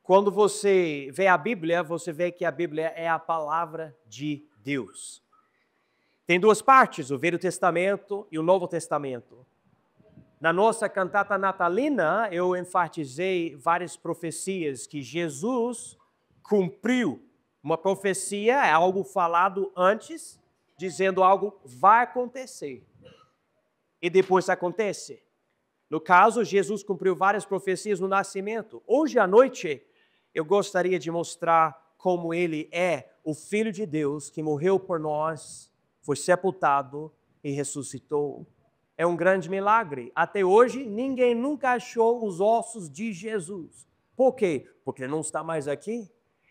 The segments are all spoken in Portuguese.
Quando você vê a Bíblia, você vê que a Bíblia é a palavra de Deus. Tem duas partes, o Velho Testamento e o Novo Testamento. Na nossa cantata natalina, eu enfatizei várias profecias que Jesus cumpriu. Uma profecia é algo falado antes, dizendo algo vai acontecer. E depois acontece. No caso, Jesus cumpriu várias profecias no nascimento. Hoje à noite, eu gostaria de mostrar como ele é o Filho de Deus que morreu por nós, foi sepultado e ressuscitou. É um grande milagre. Até hoje, ninguém nunca achou os ossos de Jesus. Por quê? Porque ele não está mais aqui.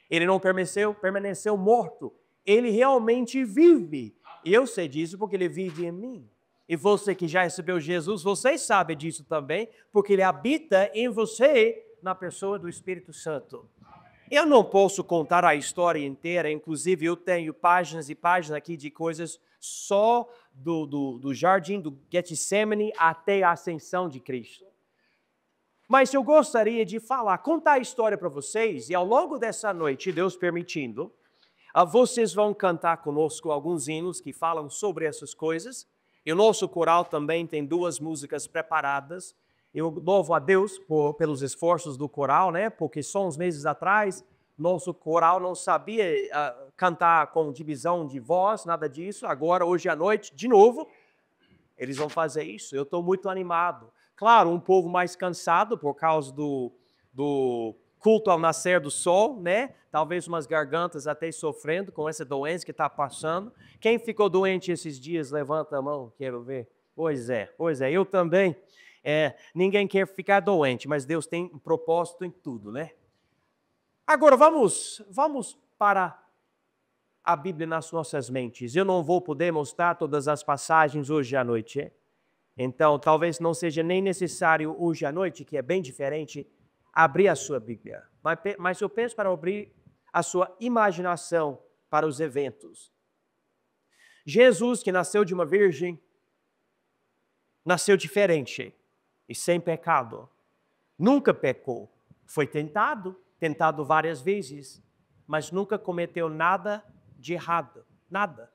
Ele não permaneceu morto. Ele realmente vive. E eu sei disso porque ele vive em mim. E você que já recebeu Jesus, você sabe disso também, porque ele habita em você na pessoa do Espírito Santo. Eu não posso contar a história inteira, inclusive eu tenho páginas e páginas aqui de coisas só do jardim do Getsemane até a ascensão de Cristo. Mas eu gostaria de contar a história para vocês, e ao longo dessa noite, Deus permitindo, vocês vão cantar conosco alguns hinos que falam sobre essas coisas. E o nosso coral também tem duas músicas preparadas. Eu louvo a Deus pelos esforços do coral, né? Porque só uns meses atrás, nosso coral não sabia cantar com divisão de voz, nada disso. Agora, hoje à noite, de novo, eles vão fazer isso. Eu estou muito animado. Claro, um povo mais cansado por causa do culto ao nascer do sol, né? Talvez umas gargantas até sofrendo com essa doença que está passando. Quem ficou doente esses dias, levanta a mão, quero ver. Pois é, eu também. Ninguém quer ficar doente, mas Deus tem um propósito em tudo, né? Agora, vamos para a Bíblia nas nossas mentes. Eu não vou poder mostrar todas as passagens hoje à noite, então talvez não seja nem necessário hoje à noite, que é bem diferente, abrir a sua Bíblia. Mas eu penso para abrir a sua imaginação para os eventos. Jesus, que nasceu de uma virgem, nasceu diferente e sem pecado. Nunca pecou. Foi tentado várias vezes, mas nunca cometeu nada de errado. Nada.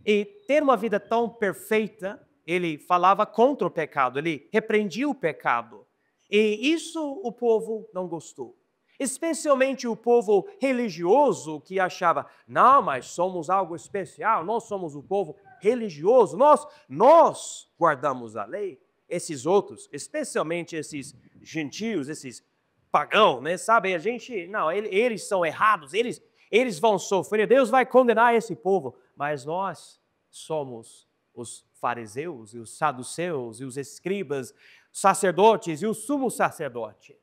E ter uma vida tão perfeita, ele falava contra o pecado, ele repreendia o pecado. E isso o povo não gostou. Especialmente o povo religioso que achava, não, mas somos algo especial, nós somos o povo religioso, nós guardamos a lei. Esses outros, especialmente esses gentios, esses pagãos, né? Sabe, eles são errados, eles vão sofrer, Deus vai condenar esse povo. Mas nós somos os fariseus e os saduceus e os escribas, sacerdotes e o sumo sacerdote.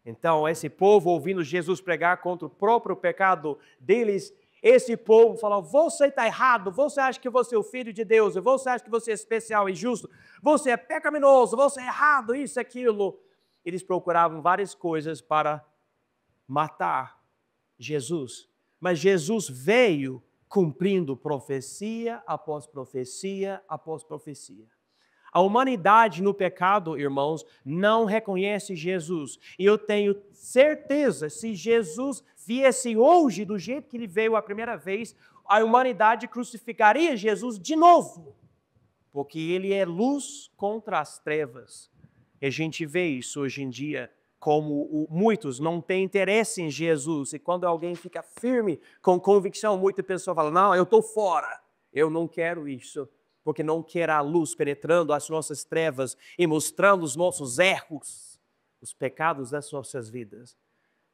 Então, esse povo, ouvindo Jesus pregar contra o próprio pecado deles, esse povo falou, você está errado, você acha que você é o Filho de Deus, você acha que você é especial e justo, você é pecaminoso, você é errado, isso, aquilo. Eles procuravam várias coisas para matar Jesus. Mas Jesus veio cumprindo profecia após profecia após profecia. A humanidade no pecado, irmãos, não reconhece Jesus. E eu tenho certeza, se Jesus viesse hoje do jeito que ele veio a primeira vez, a humanidade crucificaria Jesus de novo. Porque ele é luz contra as trevas. E a gente vê isso hoje em dia, como muitos não têm interesse em Jesus. E quando alguém fica firme, com convicção, muita pessoa fala, não, eu estou fora, eu não quero isso. Porque não quer a luz penetrando as nossas trevas e mostrando os nossos erros, os pecados das nossas vidas.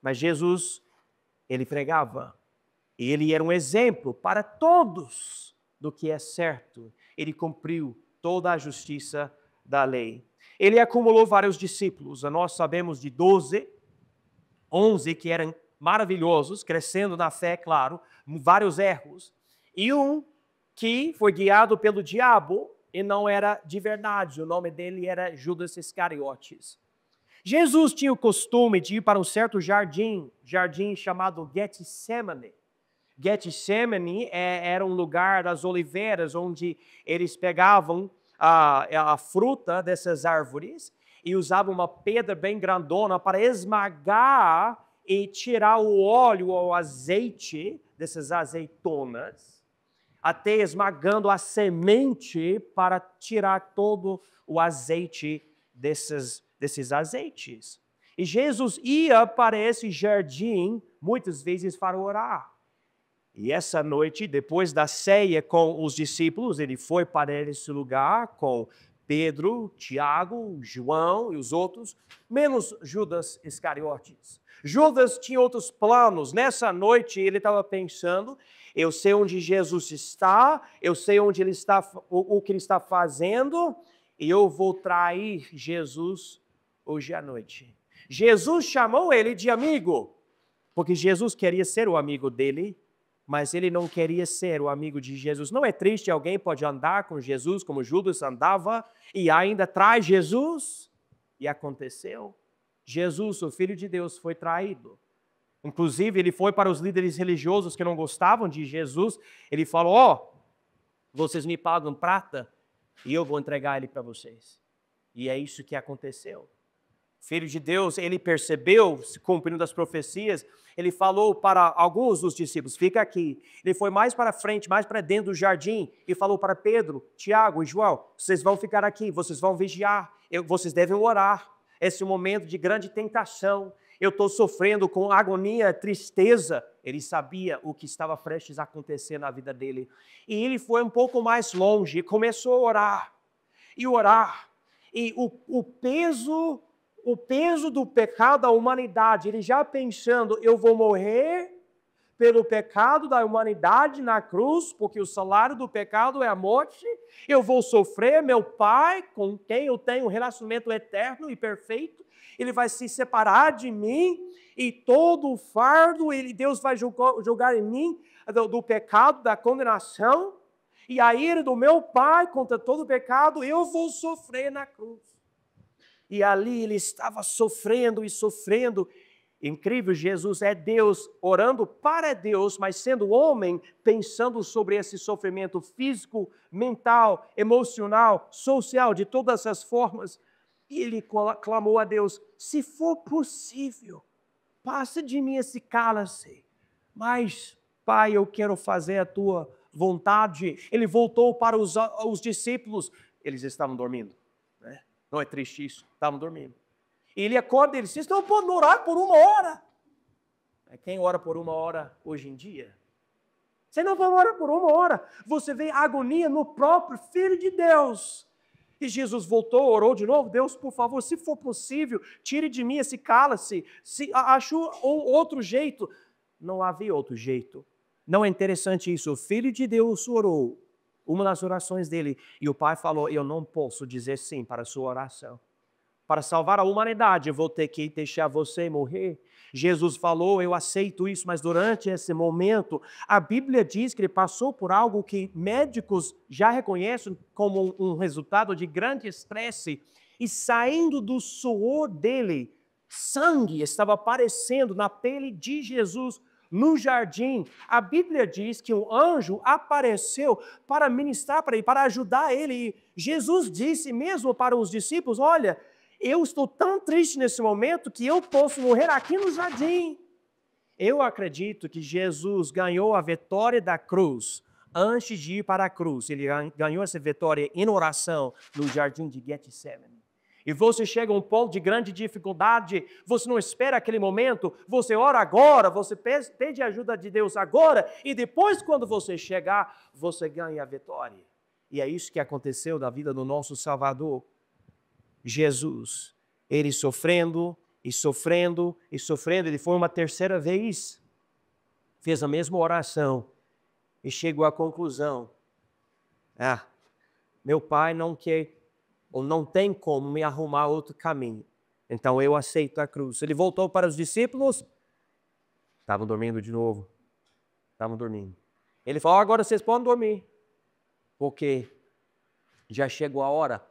Mas Jesus, ele pregava, e ele era um exemplo para todos do que é certo. Ele cumpriu toda a justiça da lei. Ele acumulou vários discípulos, nós sabemos de 12, 11 que eram maravilhosos, crescendo na fé, claro, vários erros, e um que foi guiado pelo diabo e não era de verdade. O nome dele era Judas Iscariotes. Jesus tinha o costume de ir para um certo jardim chamado Getsemane. Getsemane era um lugar das oliveiras onde eles pegavam a fruta dessas árvores e usavam uma pedra bem grandona para esmagar e tirar o óleo ou o azeite dessas azeitonas, até esmagando a semente para tirar todo o azeite desses azeites. E Jesus ia para esse jardim muitas vezes para orar. E essa noite, depois da ceia com os discípulos, ele foi para esse lugar com Pedro, Tiago, João e os outros, menos Judas Iscariotes. Judas tinha outros planos. Nessa noite ele estava pensando: eu sei onde Jesus está, eu sei onde ele está, o que ele está fazendo, e eu vou trair Jesus hoje à noite. Jesus chamou ele de amigo, porque Jesus queria ser o amigo dele, mas ele não queria ser o amigo de Jesus. Não é triste alguém pode andar com Jesus como Judas andava e ainda traz Jesus? E aconteceu. Jesus, o Filho de Deus, foi traído. Inclusive, ele foi para os líderes religiosos que não gostavam de Jesus. Ele falou: ó, vocês me pagam prata e eu vou entregar ele para vocês. E é isso que aconteceu. Filho de Deus, ele percebeu, cumprindo as profecias, ele falou para alguns dos discípulos: fica aqui. Ele foi mais para frente, mais para dentro do jardim e falou para Pedro, Tiago e João: vocês vão ficar aqui, vocês vão vigiar, vocês devem orar. Esse é um momento de grande tentação. Eu estou sofrendo com agonia, tristeza. Ele sabia o que estava prestes a acontecer na vida dele. E ele foi um pouco mais longe e começou a orar. E orar. E o peso do pecado da humanidade, ele já pensando: eu vou morrer pelo pecado da humanidade na cruz, porque o salário do pecado é a morte, eu vou sofrer, meu Pai, com quem eu tenho um relacionamento eterno e perfeito, ele vai se separar de mim, e todo o fardo, Deus vai julgar em mim do pecado, da condenação, e a ira do meu Pai contra todo o pecado, eu vou sofrer na cruz. E ali ele estava sofrendo e sofrendo. Incrível, Jesus é Deus, orando para Deus, mas sendo homem, pensando sobre esse sofrimento físico, mental, emocional, social, de todas as formas. E ele clamou a Deus: se for possível, passa de mim esse cálice. Mas, Pai, eu quero fazer a tua vontade. Ele voltou para os discípulos. Eles estavam dormindo. Não é triste isso? Estavam dormindo. E ele acorda e ele diz: vocês não podem orar por 1 hora. Quem ora por 1 hora hoje em dia? Você não pode orar por 1 hora. Você vê agonia no próprio Filho de Deus. E Jesus voltou, orou de novo: Deus, por favor, se for possível, tire de mim esse cálice. Se achou outro jeito. Não havia outro jeito. Não é interessante isso? O Filho de Deus orou, uma das orações dele, e o Pai falou: eu não posso dizer sim para a sua oração. Para salvar a humanidade, eu vou ter que deixar você morrer. Jesus falou: eu aceito isso, mas durante esse momento, a Bíblia diz que ele passou por algo que médicos já reconhecem como um resultado de grande estresse, e saindo do suor dele, sangue estava aparecendo na pele de Jesus no jardim. A Bíblia diz que um anjo apareceu para ministrar para ele, para ajudar ele. E Jesus disse mesmo para os discípulos: olha, eu estou tão triste nesse momento que eu posso morrer aqui no jardim. Eu acredito que Jesus ganhou a vitória da cruz antes de ir para a cruz. Ele ganhou essa vitória em oração no jardim de Getsemane. E você chega a um ponto de grande dificuldade, você não espera aquele momento, você ora agora, você pede a ajuda de Deus agora, e depois, quando você chegar, você ganha a vitória. E é isso que aconteceu na vida do nosso Salvador, Jesus. Ele sofrendo, e sofrendo, e sofrendo, ele foi uma terceira vez, fez a mesma oração, e chegou à conclusão: meu Pai não quer, ou não tem como me arrumar outro caminho, então eu aceito a cruz. Ele voltou para os discípulos, estavam dormindo de novo, estavam dormindo. Ele falou: agora vocês podem dormir, porque já chegou a hora,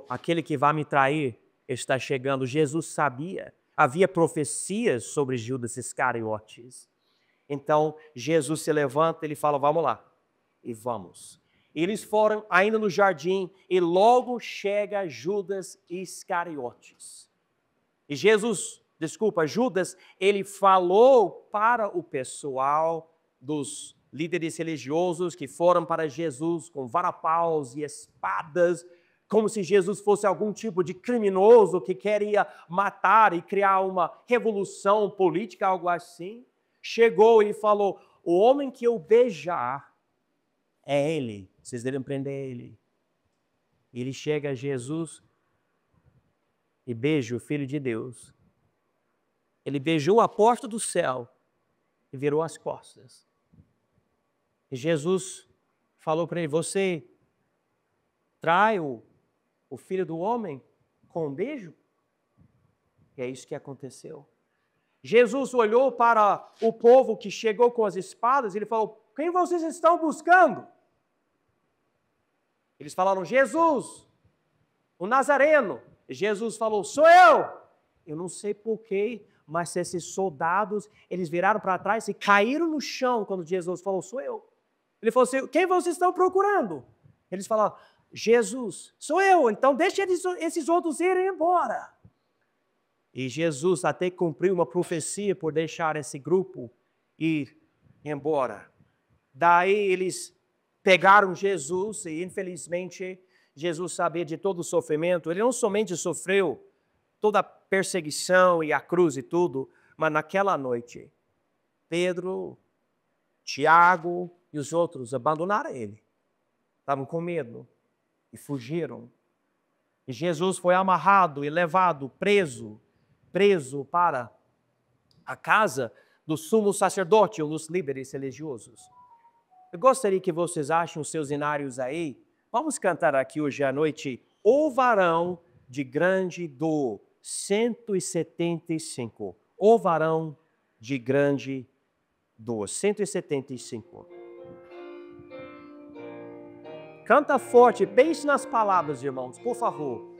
aquele que vai me trair está chegando. Jesus sabia, havia profecias sobre Judas Iscariotes. Então Jesus se levanta, ele fala: vamos lá, e vamos. Eles foram ainda no jardim e logo chega Judas Iscariotes. E Jesus Judas, ele falou para o pessoal dos líderes religiosos que foram para Jesus com varapaus e espadas, como se Jesus fosse algum tipo de criminoso que queria matar e criar uma revolução política, algo assim. Chegou e falou: o homem que eu beijar é ele, vocês devem prender ele. Ele chega a Jesus e beija o Filho de Deus. Ele beijou a porta do céu e virou as costas. E Jesus falou para ele: você trai o Filho do Homem com um beijo? E é isso que aconteceu. Jesus olhou para o povo que chegou com as espadas e ele falou: quem vocês estão buscando? Eles falaram: Jesus, o Nazareno. E Jesus falou: sou eu. Eu não sei porquê, mas esses soldados, eles viraram para trás e caíram no chão quando Jesus falou: sou eu. Ele falou assim: quem vocês estão procurando? Eles falaram: Jesus, sou eu, então deixa esses outros irem embora. E Jesus até cumpriu uma profecia por deixar esse grupo ir embora. Daí eles pegaram Jesus e, infelizmente, Jesus sabia de todo o sofrimento. Ele não somente sofreu toda a perseguição e a cruz e tudo, mas naquela noite, Pedro, Tiago e os outros abandonaram ele. Estavam com medo e fugiram. E Jesus foi amarrado e levado, preso para a casa do sumo sacerdote ou dos líderes religiosos. Eu gostaria que vocês achem os seus inários aí. Vamos cantar aqui hoje à noite O Varão de Grande Dor, 175. O Varão de Grande Dor, 175. Canta forte, pense nas palavras, irmãos, por favor.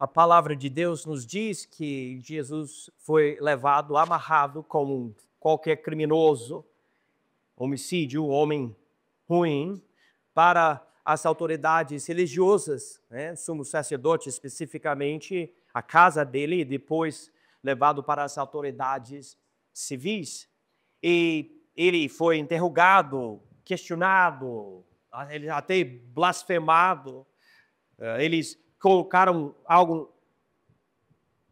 A palavra de Deus nos diz que Jesus foi levado, amarrado como qualquer criminoso, homicídio, homem ruim, para as autoridades religiosas, sumo sacerdote especificamente, a casa dele, e depois levado para as autoridades civis. E ele foi interrogado, questionado, ele até blasfemado. Eles colocaram algo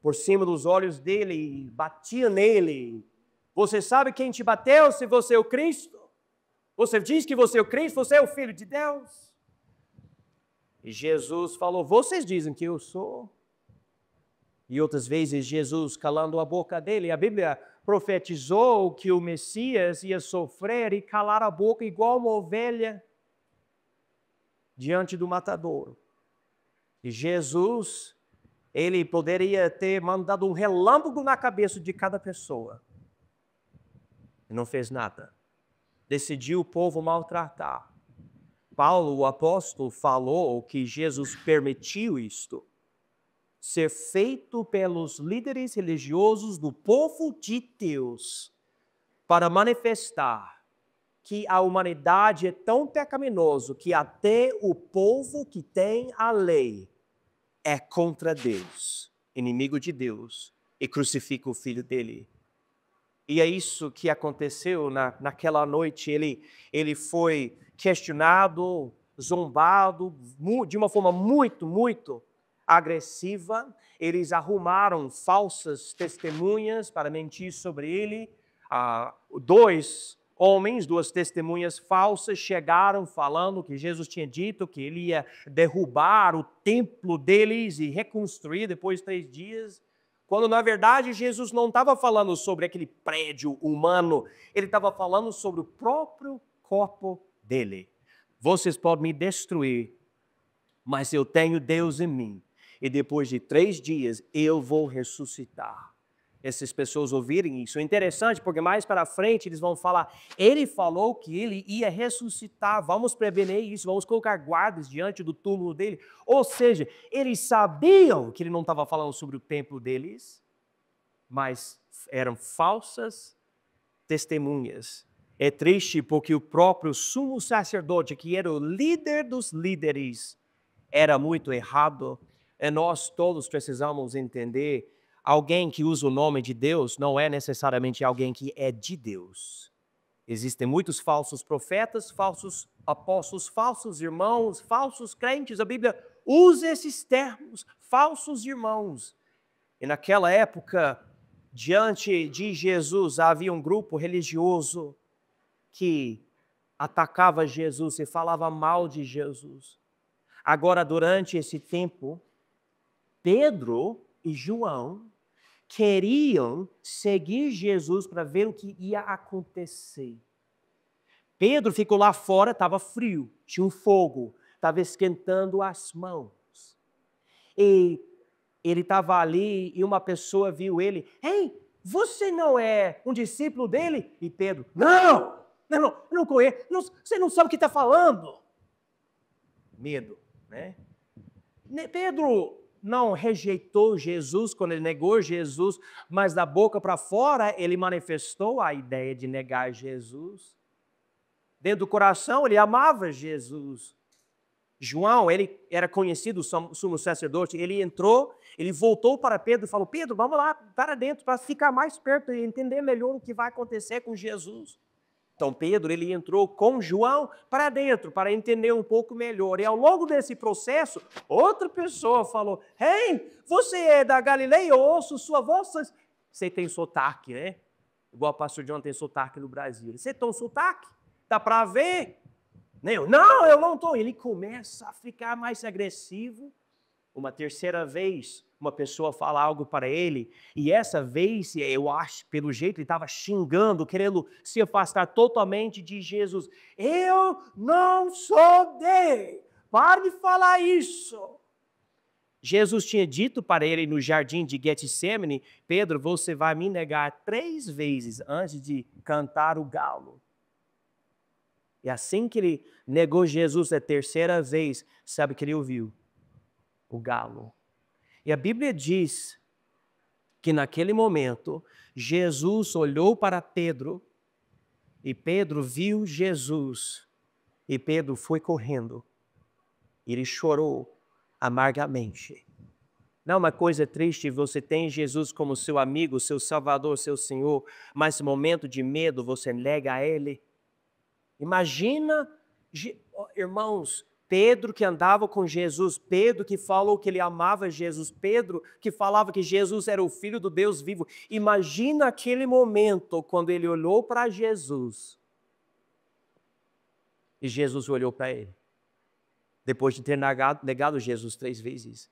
por cima dos olhos dele e batiam nele. Você sabe quem te bateu se você é o Cristo? Você diz que você é o Cristo, você é o Filho de Deus? E Jesus falou: vocês dizem que eu sou. E outras vezes Jesus calando a boca dele. A Bíblia profetizou que o Messias ia sofrer e calar a boca igual uma ovelha diante do matador. E Jesus, ele poderia ter mandado um relâmpago na cabeça de cada pessoa. E não fez nada. Decidiu o povo maltratar. Paulo, o apóstolo, falou que Jesus permitiu isto ser feito pelos líderes religiosos do povo de Deus para manifestar que a humanidade é tão pecaminosa que até o povo que tem a lei é contra Deus, inimigo de Deus, e crucifica o filho dele. E é isso que aconteceu naquela noite. Ele foi questionado, zombado, de uma forma muito agressiva. Eles arrumaram falsas testemunhas para mentir sobre ele. Duas testemunhas falsas chegaram falando que Jesus tinha dito que ele ia derrubar o templo deles e reconstruir depois de 3 dias. Quando, na verdade, Jesus não estava falando sobre aquele prédio humano, ele estava falando sobre o próprio corpo dele. Vocês podem me destruir, mas eu tenho Deus em mim. E depois de 3 dias, eu vou ressuscitar. Essas pessoas ouvirem isso. É interessante, porque mais para frente eles vão falar, ele falou que ele ia ressuscitar, vamos prevenir isso, vamos colocar guardas diante do túmulo dele. Ou seja, eles sabiam que ele não estava falando sobre o templo deles, mas eram falsas testemunhas. É triste porque o próprio sumo sacerdote, que era o líder dos líderes, era muito errado. E nós todos precisamos entender, alguém que usa o nome de Deus não é necessariamente alguém que é de Deus. Existem muitos falsos profetas, falsos apóstolos, falsos irmãos, falsos crentes. A Bíblia usa esses termos, falsos irmãos. E naquela época, diante de Jesus, havia um grupo religioso que atacava Jesus e falava mal de Jesus. Agora, durante esse tempo, Pedro e João queriam seguir Jesus para ver o que ia acontecer. Pedro ficou lá fora, estava frio, tinha um fogo, estava esquentando as mãos. E ele estava ali e uma pessoa viu ele. Ei, você não é um discípulo dele? E Pedro, não, eu não conheço, você não sabe o que está falando. Medo, né? Pedro não rejeitou Jesus quando ele negou Jesus, mas da boca para fora ele manifestou a ideia de negar Jesus. Dentro do coração ele amava Jesus. João, ele era conhecido sumo sacerdote, ele entrou, ele voltou para Pedro e falou, Pedro, vamos lá para dentro para ficar mais perto e entender melhor o que vai acontecer com Jesus. Então Pedro, ele entrou com João para dentro, para entender um pouco melhor. E ao longo desse processo, outra pessoa falou, hey, você é da Galileia, eu ouço sua voz. Você tem sotaque, né? Igual o pastor John tem sotaque no Brasil. Você tem um sotaque? Dá para ver? Não, eu não estou. Ele começa a ficar mais agressivo. Uma terceira vez, uma pessoa fala algo para ele, e essa vez, eu acho, pelo jeito, ele estava xingando, querendo se afastar totalmente de Jesus. Eu não sou dele. Pare de falar isso. Jesus tinha dito para ele no jardim de Getsemane, Pedro, você vai me negar 3 vezes antes de cantar o galo. E assim que ele negou Jesus a terceira vez, sabe o que ele ouviu? O galo. E a Bíblia diz que naquele momento, Jesus olhou para Pedro e Pedro viu Jesus e Pedro foi correndo. Ele chorou amargamente. Não é uma coisa triste, você tem Jesus como seu amigo, seu Salvador, seu Senhor, mas no momento de medo você nega a Ele. Imagina, irmãos, Pedro que andava com Jesus, Pedro que falou que ele amava Jesus, Pedro que falava que Jesus era o Filho do Deus vivo. Imagina aquele momento quando ele olhou para Jesus e Jesus olhou para ele. Depois de ter negado Jesus 3 vezes.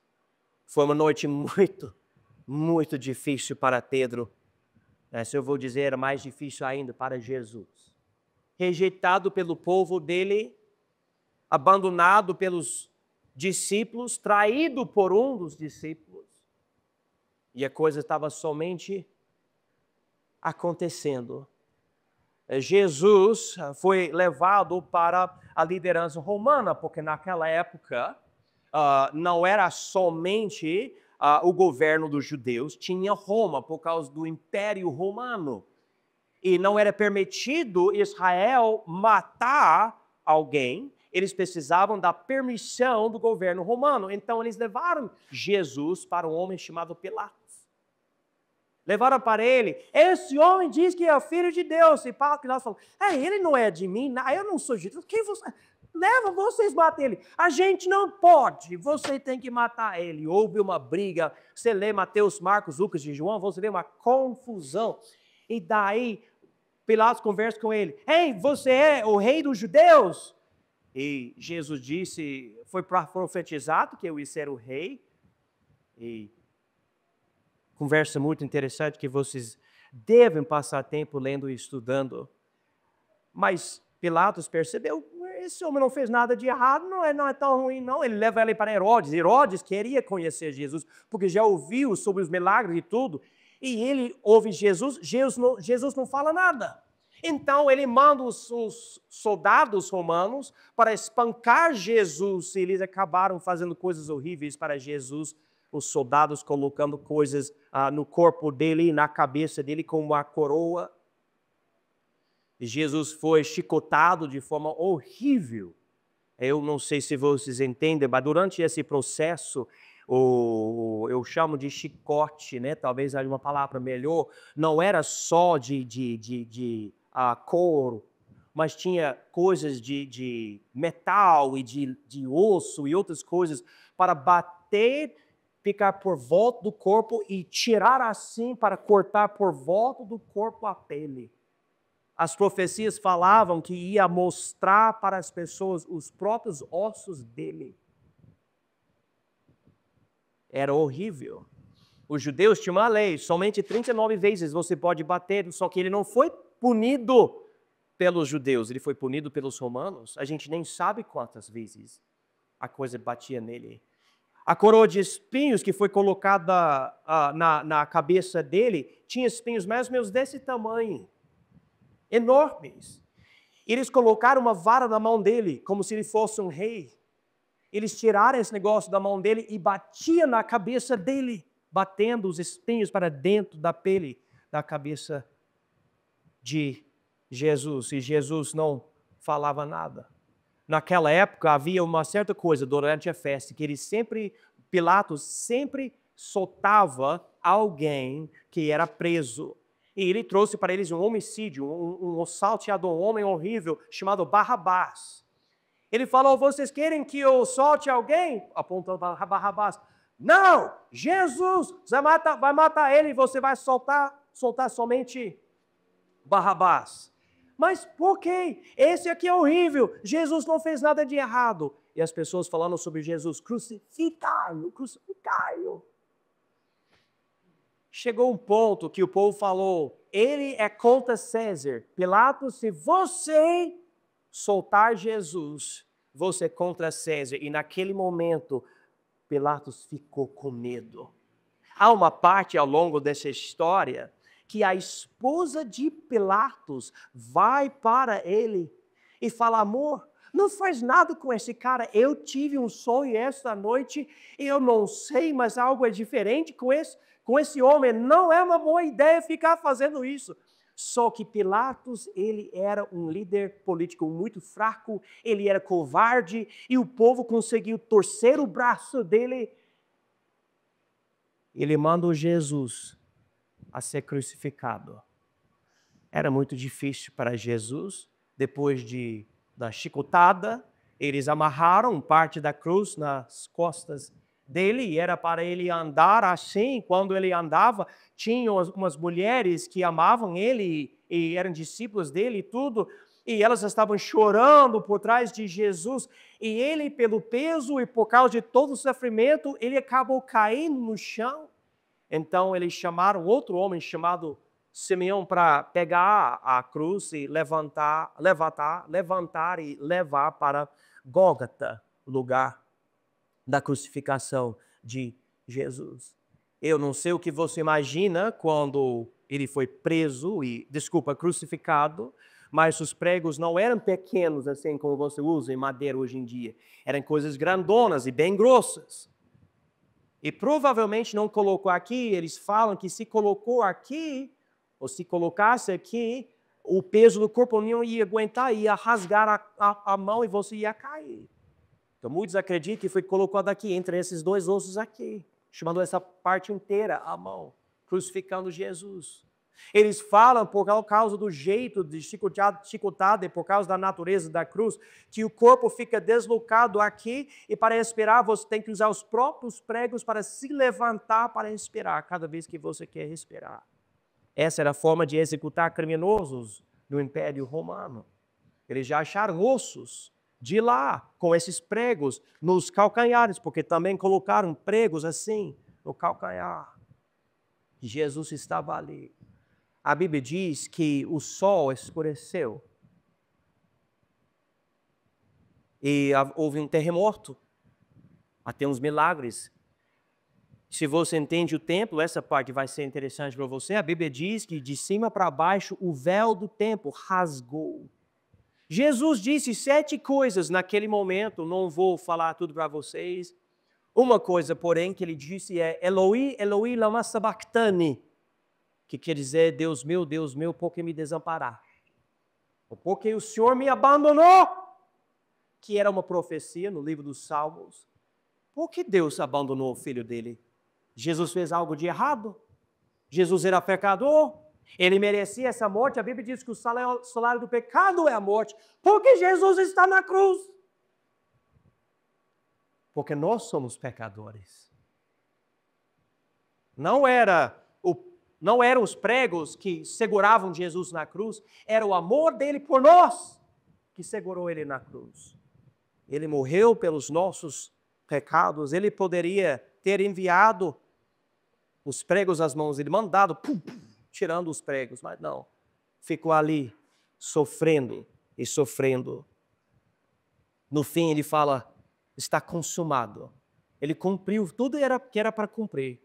Foi uma noite muito difícil para Pedro. Se eu vou dizer, era mais difícil ainda para Jesus. Rejeitado pelo povo dele, abandonado pelos discípulos, traído por um dos discípulos. E a coisa estava somente acontecendo. Jesus foi levado para a liderança romana, porque naquela época não era somente o governo dos judeus, tinha Roma por causa do Império Romano. E não era permitido Israel matar alguém, eles precisavam da permissão do governo romano. Então eles levaram Jesus para um homem chamado Pilatos. Levaram para ele, esse homem diz que é o filho de Deus. E Pilatos falou, ele não é de mim, eu não sou de Deus. Quem você... Leva, vocês matem ele. A gente não pode, você tem que matar ele. Houve uma briga, você lê Mateus, Marcos, Lucas e João, você vê uma confusão. E daí, Pilatos conversa com ele, você é o rei dos judeus? E Jesus disse, foi profetizado que eu ia ser o rei. E conversa muito interessante que vocês devem passar tempo lendo e estudando. Mas Pilatos percebeu, esse homem não fez nada de errado, não é tão ruim não. Ele leva ele para Herodes. Herodes queria conhecer Jesus, porque já ouviu sobre os milagres e tudo. E ele ouve Jesus não fala nada. Então ele manda os soldados romanos para espancar Jesus. E eles acabaram fazendo coisas horríveis para Jesus. Os soldados colocando coisas no corpo dele, na cabeça dele, como uma coroa. E Jesus foi chicotado de forma horrível. Eu não sei se vocês entendem, mas durante esse processo, eu chamo de chicote, né? Talvez haja uma palavra melhor. Não era só de couro, mas tinha coisas de metal e de osso e outras coisas para bater, ficar por volta do corpo e tirar assim para cortar por volta do corpo a pele. As profecias falavam que ia mostrar para as pessoas os próprios ossos dele. Era horrível. Os judeus tinham uma lei, somente 39 vezes você pode bater, só que ele não foi punido pelos judeus, ele foi punido pelos romanos. A gente nem sabe quantas vezes a coisa batia nele. A coroa de espinhos que foi colocada na cabeça dele, tinha espinhos mais ou menos desse tamanho. Enormes. Eles colocaram uma vara na mão dele, como se ele fosse um rei. Eles tiraram esse negócio da mão dele e batiam na cabeça dele, batendo os espinhos para dentro da pele da cabeça de Jesus. E Jesus não falava nada. Naquela época havia uma certa coisa durante a festa, que Pilatos sempre soltava alguém que era preso. E ele trouxe para eles um homicídio, um salteador, um homem horrível, chamado Barrabás. Ele falou, vocês querem que eu solte alguém? Apontando para Barrabás. Não, Jesus vai matar ele e você vai soltar somente Barrabás. Mas por quê? Esse aqui é horrível, Jesus não fez nada de errado. E as pessoas falando sobre Jesus, crucificai-o, crucificai-o. Chegou um ponto que o povo falou, ele é contra César. Pilatos, se você soltar Jesus, você é contra César. E naquele momento, Pilatos ficou com medo. Há uma parte ao longo dessa história que a esposa de Pilatos vai para ele e fala, amor, não faz nada com esse cara. Eu tive um sonho esta noite e eu não sei, mas algo é diferente com esse homem. Não é uma boa ideia ficar fazendo isso. Só que Pilatos, ele era um líder político muito fraco, ele era covarde e o povo conseguiu torcer o braço dele. Ele mandou Jesus a ser crucificado. Era muito difícil para Jesus, depois da chicotada, eles amarraram parte da cruz nas costas dele e era para ele andar assim. Quando ele andava, tinham umas mulheres que amavam ele e eram discípulos dele e tudo, e elas estavam chorando por trás de Jesus, e ele, pelo peso e por causa de todo o sofrimento, ele acabou caindo no chão. Então eles chamaram outro homem chamado Simeão para pegar a cruz e levantar e levar para Gólgota, lugar da crucificação de Jesus. Eu não sei o que você imagina quando ele foi preso crucificado, mas os pregos não eram pequenos assim como você usa em madeira hoje em dia. Eram coisas grandonas e bem grossas. E provavelmente não colocou aqui, eles falam que se colocou aqui, ou se colocasse aqui, o peso do corpo não ia aguentar, ia rasgar a mão e você ia cair. Então muitos acreditam que foi colocado aqui, entre esses dois ossos aqui, chamando essa parte inteira a mão, crucificando Jesus. Eles falam, por causa do jeito de chicotada e por causa da natureza da cruz, que o corpo fica deslocado aqui e para respirar você tem que usar os próprios pregos para se levantar para respirar cada vez que você quer respirar. Essa era a forma de executar criminosos no Império Romano. Eles já acharam ossos de lá, com esses pregos nos calcanhares, porque também colocaram pregos assim no calcanhar. Jesus estava ali. A Bíblia diz que o sol escureceu. E houve um terremoto. Até uns milagres. Se você entende o templo, essa parte vai ser interessante para você. A Bíblia diz que de cima para baixo o véu do templo rasgou. Jesus disse 7 coisas naquele momento, não vou falar tudo para vocês. Uma coisa, porém, que ele disse é Eloi, Eloi, lama sabachthani, que quer dizer, Deus meu, por que me desamparar? Ou porque o Senhor me abandonou? Que era uma profecia no livro dos Salmos. Por que Deus abandonou o filho dele? Jesus fez algo de errado? Jesus era pecador? Ele merecia essa morte? A Bíblia diz que o salário do pecado é a morte. Por que Jesus está na cruz? Porque nós somos pecadores. Não eram os pregos que seguravam Jesus na cruz, era o amor dele por nós que segurou ele na cruz. Ele morreu pelos nossos pecados, ele poderia ter enviado os pregos às mãos dele, mandado, tirando os pregos, mas não. Ficou ali, sofrendo e sofrendo. No fim ele fala, está consumado. Ele cumpriu tudo que era para cumprir.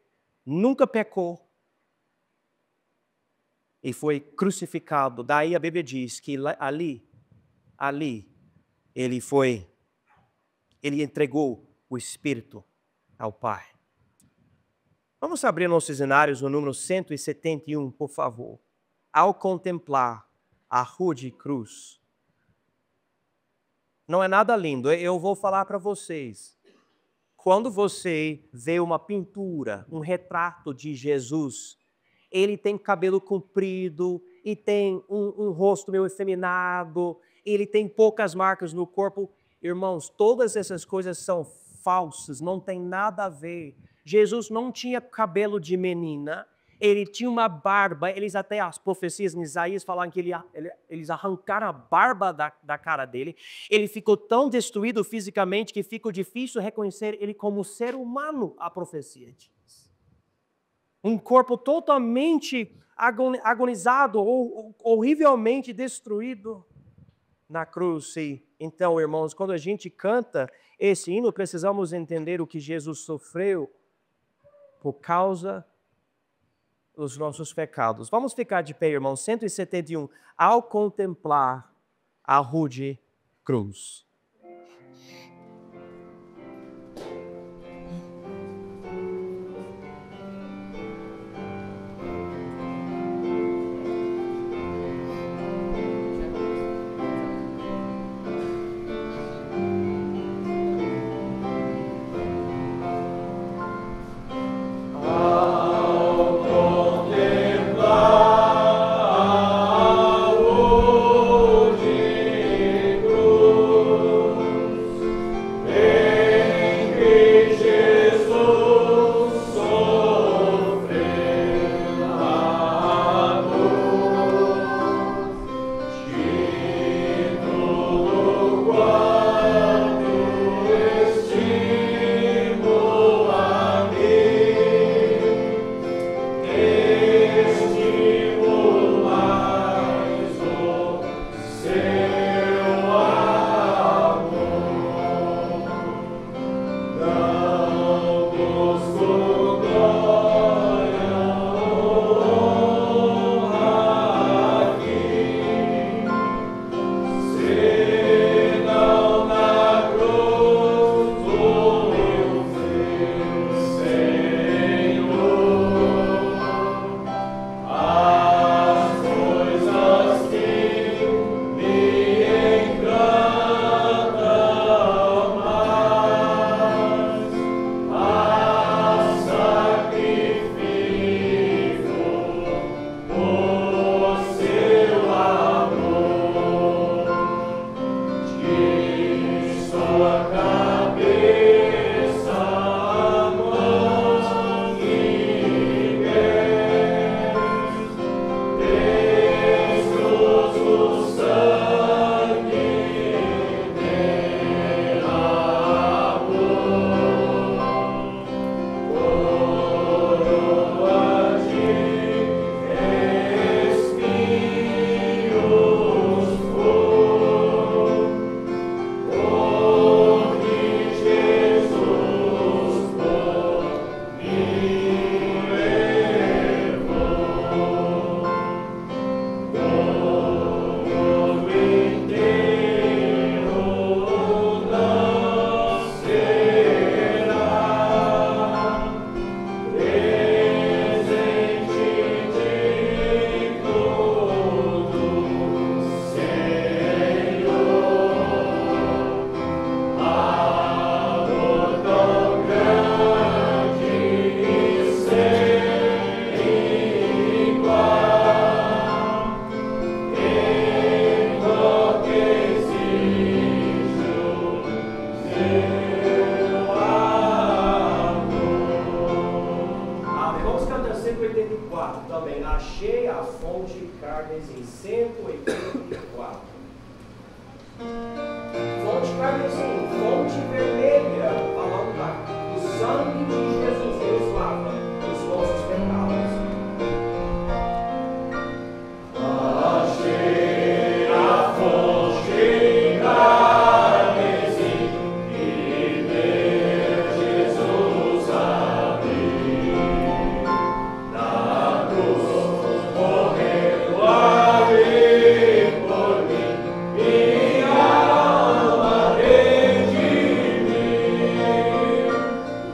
Nunca pecou. E foi crucificado. Daí a Bíblia diz que ali, ele entregou o Espírito ao Pai. Vamos abrir nossos cenários no número 171, por favor. Ao contemplar a rude cruz. Não é nada lindo, eu vou falar para vocês. Quando você vê uma pintura, um retrato de Jesus, ele tem cabelo comprido e tem um rosto meio efeminado, ele tem poucas marcas no corpo. Irmãos, todas essas coisas são falsas, não tem nada a ver. Jesus não tinha cabelo de menina, ele tinha uma barba, as profecias em Isaías falam que eles arrancaram a barba da cara dele, ele ficou tão destruído fisicamente que ficou difícil reconhecer ele como ser humano, a profecia diz. Um corpo totalmente agonizado, ou horrivelmente destruído na cruz. Então, irmãos, quando a gente canta esse hino, precisamos entender o que Jesus sofreu por causa dos nossos pecados. Vamos ficar de pé, irmãos. 171. Ao contemplar a rude cruz. Cruz. 184. Fonte carmesim, fonte vermelha, falando do sangue de Jesus que nos lava dos nossos pecados. Achei a fonte carmesim e meu Jesus abriu na cruz, morrendo ali por mim. Minha alma redimiu.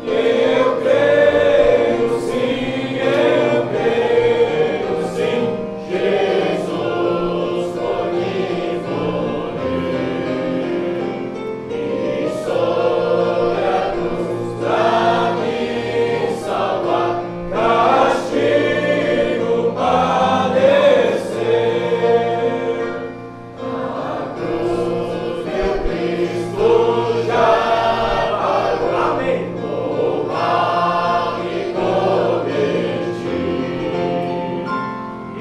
Eu creio sim, Jesus por mim morreu. E sobre a cruz pra me salvar, castigo padecer. A cruz meu Cristo já pagou. Amém. O mal que cometi, e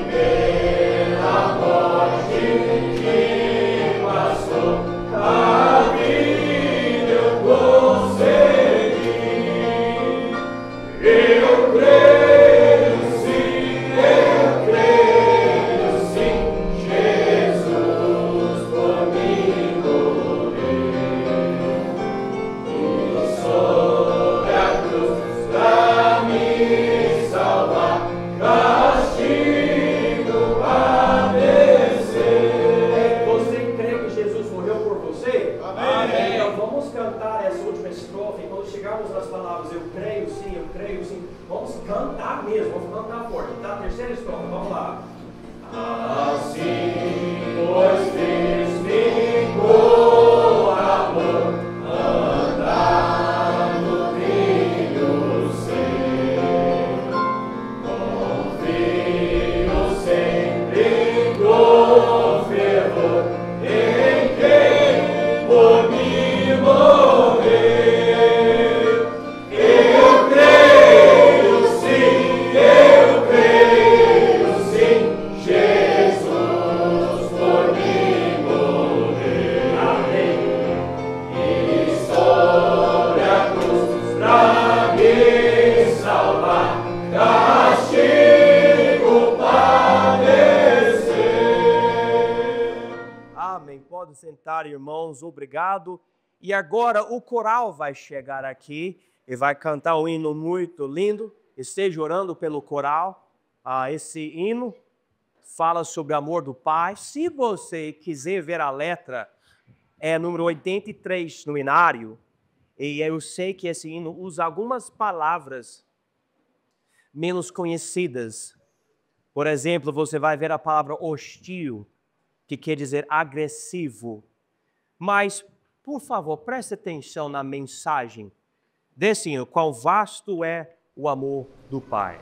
pela morte que passou, a vida eu consegui. Eu creio sim, Jesus por mim morreu. E sobre a cruz pra me salvar, castigo padecer. Você crê que Jesus morreu por você? Amém. Então vamos cantar essa última estrofe. Quando chegarmos nas palavras eu creio sim, vamos cantar mesmo, vamos cantar forte, tá? Terceira estrofe, vamos lá. Assim, pois fiz-me com amor, andar no trilho seu. Confio sempre com fervor em quem por mim morreu. Eu creio sim, Jesus por mim morreu. Amém. E sobre a cruz pra me salvar, castigo padecer. Amém. Pode sentar, irmãos. Obrigado. E agora o coral vai chegar aqui e vai cantar um hino muito lindo. Esteja orando pelo coral. Esse hino fala sobre o amor do Pai. Se você quiser ver a letra, é número 83 no hinário. E eu sei que esse hino usa algumas palavras menos conhecidas. Por exemplo, você vai ver a palavra hostil, que quer dizer agressivo. Mas, por favor, preste atenção na mensagem desse hino. Quão vasto é o amor do Pai.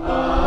Amor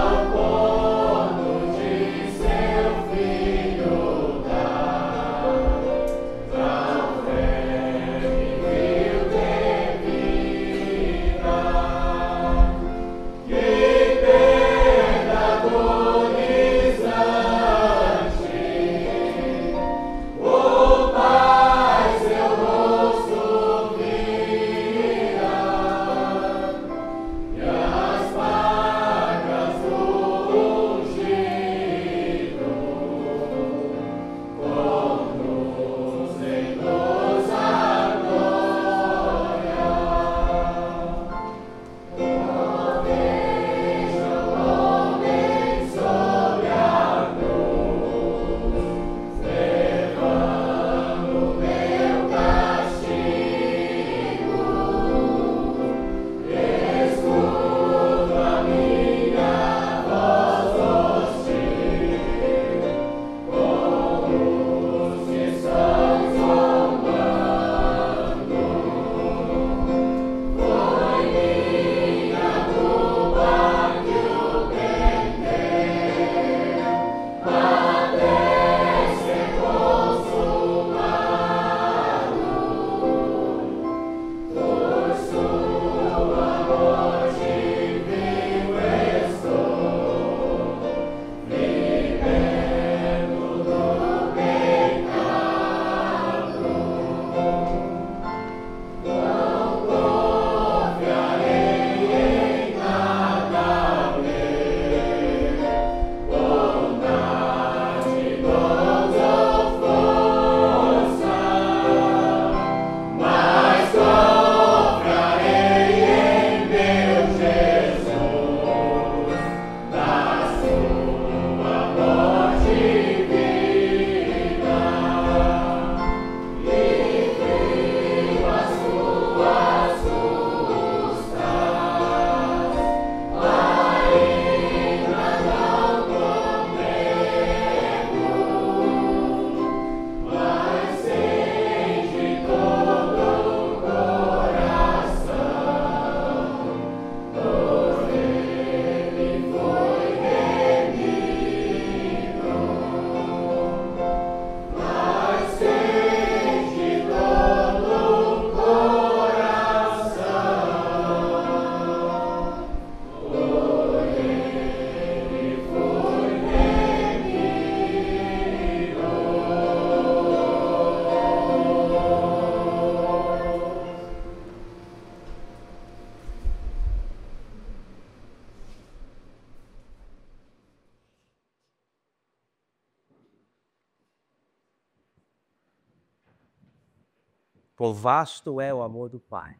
Quão vasto é o amor do Pai.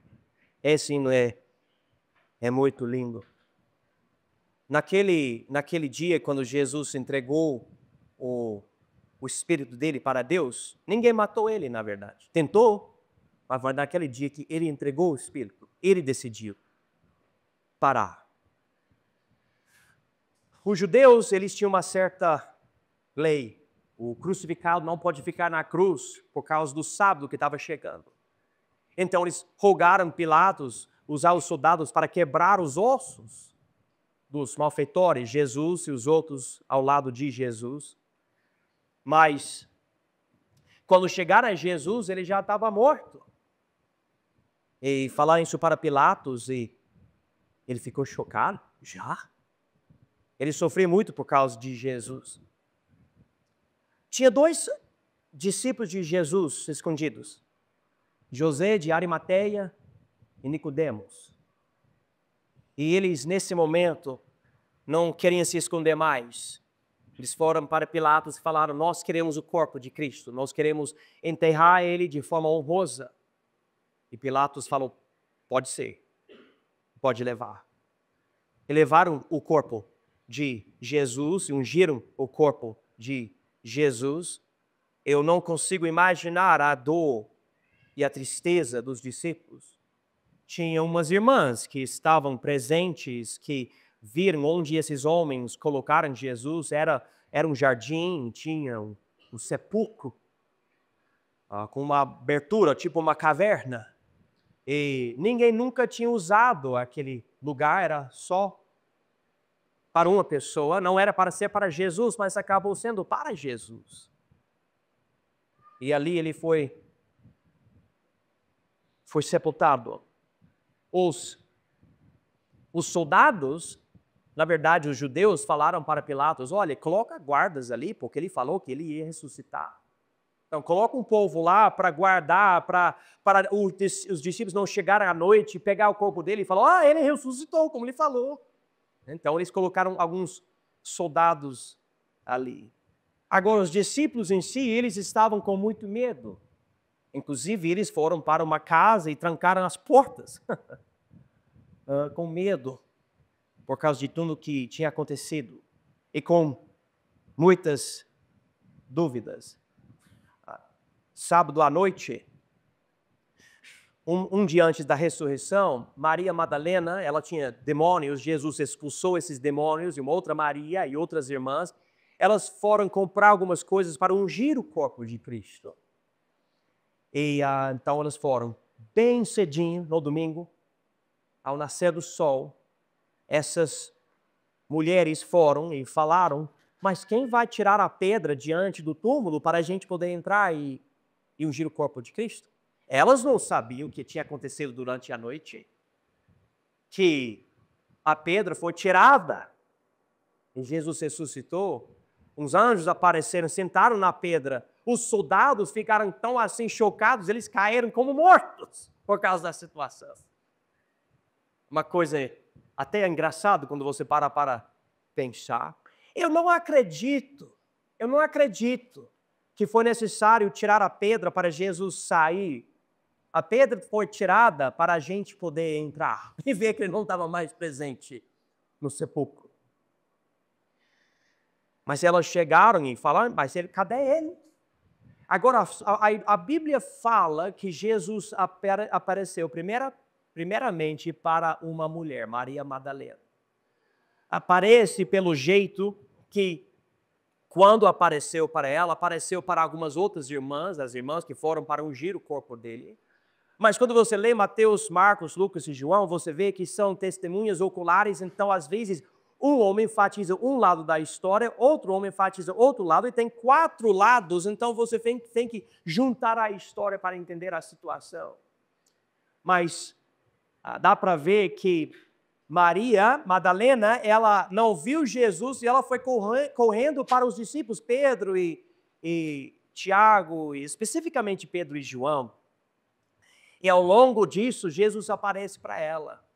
Esse hino é muito lindo. Naquele dia, quando Jesus entregou o Espírito dele para Deus, ninguém matou ele, na verdade. Tentou, mas naquele dia que ele entregou o Espírito, ele decidiu parar. Os judeus, eles tinham uma certa lei. O crucificado não pode ficar na cruz por causa do sábado que estava chegando. Então eles rogaram Pilatos usar os soldados para quebrar os ossos dos malfeitores, Jesus e os outros ao lado de Jesus. Mas quando chegaram a Jesus, ele já estava morto. E falaram isso para Pilatos e ele ficou chocado. Já? Ele sofreu muito por causa de Jesus. Tinha 2 discípulos de Jesus escondidos. José de Arimateia e Nicodemos. E eles, nesse momento, não queriam se esconder mais. Eles foram para Pilatos e falaram: nós queremos o corpo de Cristo, nós queremos enterrar ele de forma honrosa. E Pilatos falou: pode ser, pode levar. E levaram o corpo de Jesus e ungiram o corpo de Jesus. Eu não consigo imaginar a dor e a tristeza dos discípulos. Tinha umas irmãs que estavam presentes, que viram onde esses homens colocaram Jesus. Era um jardim, tinha um sepulcro com uma abertura, tipo uma caverna. E ninguém nunca tinha usado aquele lugar, era só para uma pessoa. Não era para ser para Jesus, mas acabou sendo para Jesus. E ali ele foi sepultado. Os soldados, na verdade, os judeus falaram para Pilatos: olha, coloca guardas ali, porque ele falou que ele ia ressuscitar. Então, coloca um povo lá para guardar, para os discípulos não chegarem à noite e pegar o corpo dele e falar: ele ressuscitou, como ele falou. Então, eles colocaram alguns soldados ali. Agora, os discípulos em si, eles estavam com muito medo. Inclusive, eles foram para uma casa e trancaram as portas, com medo, por causa de tudo que tinha acontecido, e com muitas dúvidas. Sábado à noite, um dia antes da ressurreição, Maria Madalena, ela tinha demônios, Jesus expulsou esses demônios, e uma outra Maria e outras irmãs, elas foram comprar algumas coisas para ungir o corpo de Cristo. E então elas foram bem cedinho, no domingo, ao nascer do sol. Essas mulheres foram e falaram: mas quem vai tirar a pedra diante do túmulo para a gente poder entrar e ungir o corpo de Cristo? Elas não sabiam o que tinha acontecido durante a noite, que a pedra foi tirada e Jesus ressuscitou. Uns anjos apareceram, sentaram na pedra. Os soldados ficaram tão assim chocados, eles caíram como mortos por causa da situação. Uma coisa até engraçada quando você para pensar. Eu não acredito que foi necessário tirar a pedra para Jesus sair. A pedra foi tirada para a gente poder entrar e ver que ele não estava mais presente no sepulcro. Mas elas chegaram e falaram: mas cadê ele? Agora, a Bíblia fala que Jesus apareceu primeiramente para uma mulher, Maria Madalena. Aparece pelo jeito que, quando apareceu para ela, apareceu para algumas outras irmãs, as irmãs que foram para ungir o corpo dele. Mas quando você lê Mateus, Marcos, Lucas e João, você vê que são testemunhas oculares. Então, às vezes, um homem enfatiza um lado da história, outro homem enfatiza outro lado, e tem 4 lados. Então, você tem que juntar a história para entender a situação. Mas dá para ver que Maria Madalena, ela não viu Jesus e ela foi correndo para os discípulos, Pedro e Tiago, e especificamente Pedro e João. E ao longo disso, Jesus aparece para ela.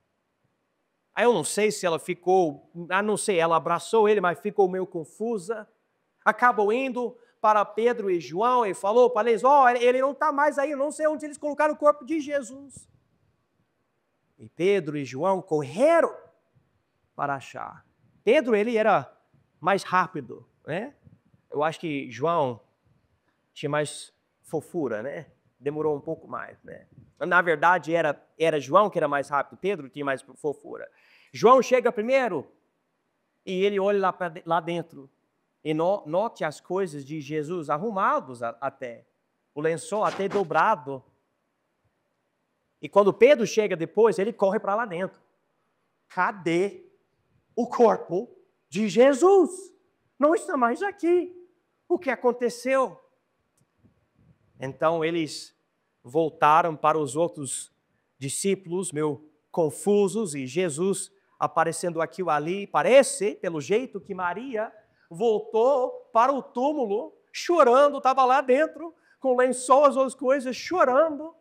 Aí eu não sei se ela ficou, ela abraçou ele, mas ficou meio confusa. Acabou indo para Pedro e João e falou para eles, ele não está mais aí, eu não sei onde eles colocaram o corpo de Jesus. E Pedro e João correram para achar. Pedro, ele era mais rápido, né? Eu acho que João tinha mais fofura, né? Demorou um pouco mais, né? Na verdade, era João que era mais rápido, Pedro tinha mais fofura. João chega primeiro e ele olha lá dentro e note as coisas de Jesus arrumados até, o lençol até dobrado. E quando Pedro chega depois, ele corre para lá dentro. Cadê o corpo de Jesus? Não está mais aqui. O que aconteceu? Então eles voltaram para os outros discípulos, meio confusos, e Jesus aparecendo aqui ou ali. Parece, pelo jeito, que Maria voltou para o túmulo, chorando, estava lá dentro, com lençóis ou as coisas, chorando.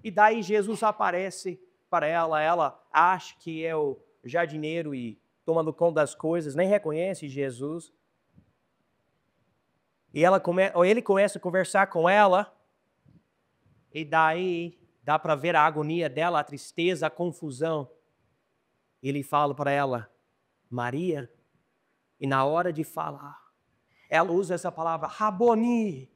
E daí Jesus aparece para ela acha que é o jardineiro e tomando conta das coisas, nem reconhece Jesus. E ele começa a conversar com ela, e daí dá para ver a agonia dela, a tristeza, a confusão. Ele fala para ela, Maria, e na hora de falar, ela usa essa palavra, Raboni,